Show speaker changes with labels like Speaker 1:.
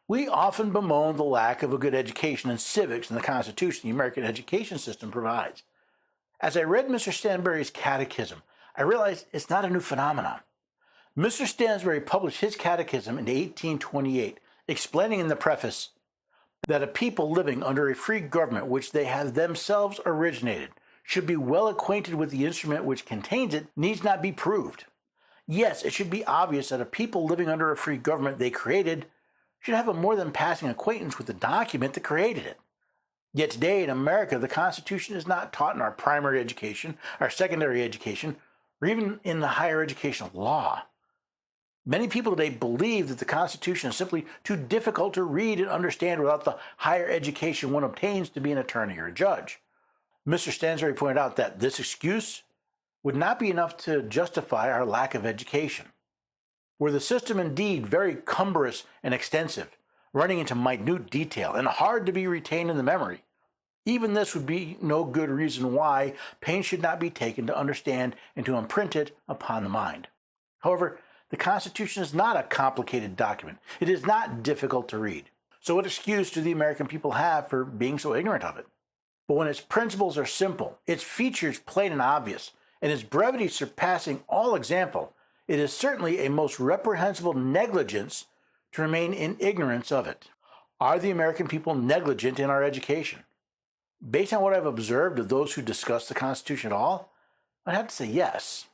Speaker 1: We often bemoan the lack of a good education in civics in the Constitution the American education system provides. As I read Mr. Stansbury's Catechism, I realized it's not a new phenomenon. Mr. Stansbury published his Catechism in 1828, explaining in the preface that a people living under a free government which they have themselves originated should be well acquainted with the instrument which contains it needs not be proved. Yes, it should be obvious that a people living under a free government they created should have a more than passing acquaintance with the document that created it. Yet today in America, the Constitution is not taught in our primary education, our secondary education, or even in the higher education of law. Many people today believe that the Constitution is simply too difficult to read and understand without the higher education one obtains to be an attorney or a judge. Mr. Stansbury pointed out that this excuse would not be enough to justify our lack of education. Were the system indeed very cumbrous and extensive, running into minute detail and hard to be retained in the memory, even this would be no good reason why pains should not be taken to understand and to imprint it upon the mind. However, the Constitution is not a complicated document. It is not difficult to read. So what excuse do the American people have for being so ignorant of it? But when its principles are simple, its features plain and obvious, and its brevity surpassing all example, it is certainly a most reprehensible negligence to remain in ignorance of it. Are the American people negligent in our education? Based on what I've observed of those who discuss the Constitution at all, I'd have to say yes.